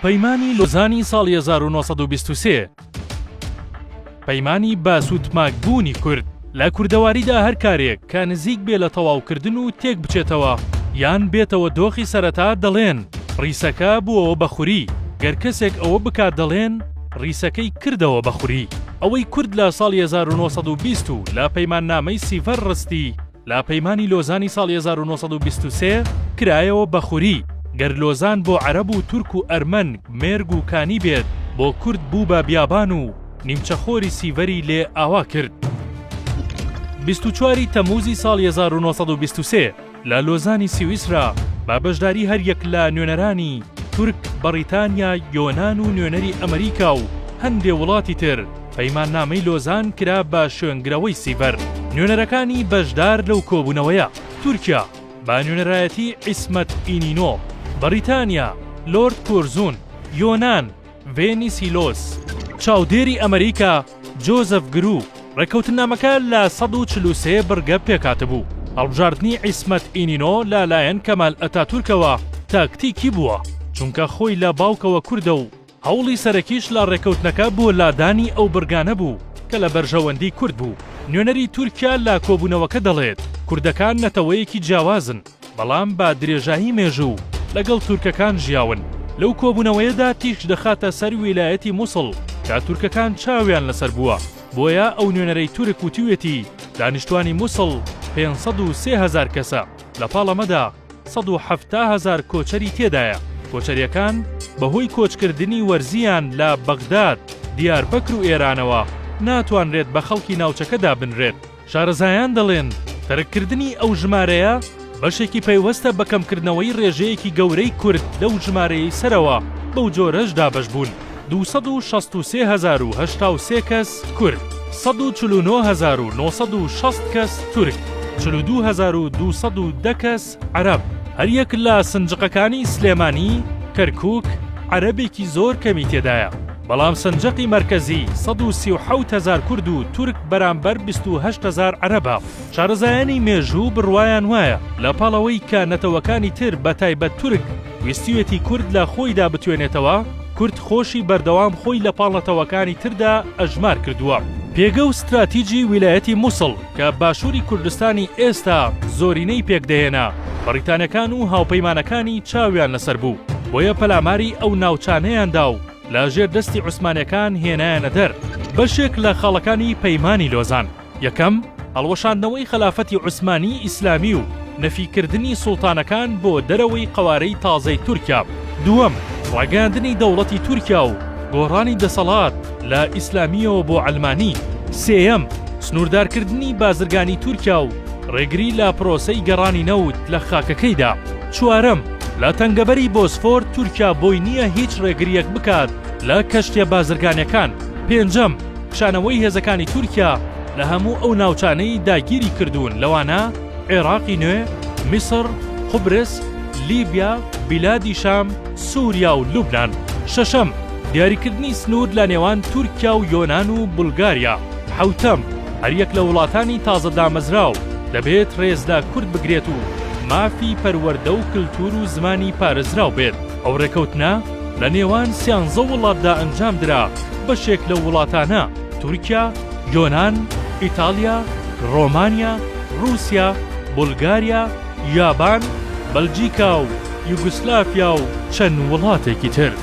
پەیمانی لۆزانی ساڵی 1923 پەیمانی باسوودماکبوونی کورد لە کوردەواریدا هەر کارێک کە نزیک بێ لە تەواوکردن و تێک بچێتەوە یان بێتەوە دۆخی سەرەتا دەڵێن ڕیسەکە بووەوە بەخوری گەر کەسێک ئەوە بکات دەڵێن ڕیسەکەی کردەوە بەخوری. ئەوەی کورد لە ساڵی 1920 و لە پەیماننامەی سیڤەر ڕستی لە پەیمانی لۆزانی ساڵی 1923 کرایەوە بەخوری گەر لۆزان بۆ عەرەب و تورک و ئەرمەن مێرگ و کانی بێت بۆ کورد بوو بە بیابان و نیمچەخۆری سیڤەری لێ ئاوا کرد. 24 تەمووزی ساڵی 1923 لە لۆزانی سویسرا با بەشداری هەریەک لە نوێنەرانی تورک، بەریتانیا، یۆنان و نوێنەری ئەمریکا و هەندێ وڵاتی تر پەیماننامەی لۆزان کرا بە شوێنگرەوەی سیڤەر. نوێنەرەکانی بەشدار لەو کۆبوونەوەیە تورکیا با نوێنەرایەتی عیسمەت ئینینۆ، بەریتانیا لۆرد کورزون، یۆنان ڤێنیسیلۆس، چاودێری ئەمریکا جۆزەف گرو. ڕێکەوتنامەکە لە 143 بڕگە پێکاتبوو. هەڵبژاردننی عیسمەت ئینینۆ لەلایەن کەمال ئەتاتورکەوە تاکتیکی بووە چونکە خۆی لە باوکەوە کوردە و هەوڵی سەرەکیش لە ڕێکەوتنەکە بۆ لادانی ئەو بڕگانە بوو کە لە بەرژەوەندی کورد بوو. نوێنەری تورکیا لە کۆبوونەوەکە دەڵێت کوردەکان نەتەوەیەکی جیاوازن بەڵام با درێژایی مێژوو لەگەڵ تورکەکان ژیاون. لەو کۆبوونەوەیەدا تیش دەخاتە سەر ویلایەتی مووسڵ کە تورکەکان چاویان لەسەر بووە. بۆیە ئەو نوێنەرەی تورک وتوێتی دانیشتوانی مووسڵ 503,000 کەسە لە پاڵەمەدا 170,000 کۆچەری تێدایە. کۆچەریەکان بەهۆی کۆچکردنی وەرزیان لە بەغداد، دیاربەکر و ئێرانەوە ناتوانرێت بە خەڵکی ناوچەکەدا بنرێت. شارەزایان دەڵێن تەرککردنی ئەو ژمارەیە بەشێکی پەیوەستە بە کەمکردنەوەی ڕێژەیەکی گەورەی کورد لەو ژمارەیەی سەرەوە بەو جۆرەش دابەش بوون. 263,083 کەس کورد، 149,960 کەس تورک، 42,210 کەس عەرەب. هەریەک لە سنجقەکانی سلێمانی کەرکووک عەرەبێکی زۆر کەمی تێدایە، بەڵام سنجقی مەرکەزی 137,000 کورد و تورک بەرامبەر 28,000 عەرەبە. شارەزایانی مێژوو بڕوایان وایە لە پاڵەوەی کە نەتەوەکانی تر بە تایبەت تورک ویستیوێتی کورد لە خۆیدا بتوێنێتەوە، کورد خۆشی بەردەوام خۆی لە پاڵەتەوەکانی تردا ئەژمار کردووە. پێگە و ستراتیجی ویلایەتی مووسڵ کە باشووری کوردستانی ئێستا زۆرینەی پێکدەهێنا بەریتانیەکان و هاوپەیمانەکانی چاویان لەسەر بوو، بۆیە پەلاماری ئەو ناوچانەیاندا و لە ژێر دەستی عوسمانیەکان هێنایانە دەر. بەشێک لە خاڵەکانی پەیمانی لۆزان: یەکەم، هەڵوەشاندنەوەی خەلافەتی عوسمانی ئیسلامی و نەفیکردنی سوڵتانەکان بۆ دەرەوەی قەوارەی تازەی تورکیا. دووەم، ڕاگەاندنی دەوڵەتی تورکیا و گۆڕانی دەسەڵات لە ئیسلامیەوە بۆ عەلمانی. سێیەم، سنووردارکردنی بازرگانی تورکیا و ڕێگری لە پرۆسەی گەڕانی نەوت لە خاکەکەیدا. چوارەم، لە تەنگەبەری بۆسفۆر تورکیا بۆی نییە هیچ ڕێگریەک بکات لە کەشتیە بازرگانیەکان. پێنجەم، کشانەوەی هێزەکانی تورکیا لە هەموو ئەو ناوچانەی داگیری کردوون، لەوانە عێراقی نوێ، میسر، قوبرس، لیبیا، بیلادی شام، سووریا و لوبنان. شەشەم، دیاریکردنی سنوور لە نێوان تورکیا و یۆنان و بولگاریا. حەوتەم، هەریەک لە وڵاتانی تازە دامەزراو دەبێت ڕێز لە کورد بگرێت و مافی پەروەردە و کلتور و زمانی پارێزراو بێت. ئەو ڕێکەوتنە لە نێوان 13 وڵاتدا ئەنجام درا، بەشێک لە وڵاتانە تورکیا، یۆنان، ئیتالیا، ڕۆمانیا، رووسیا، بولگاریا، یابان، بەلجیکا و یوگسلافیا و چەند وڵاتێکی تر.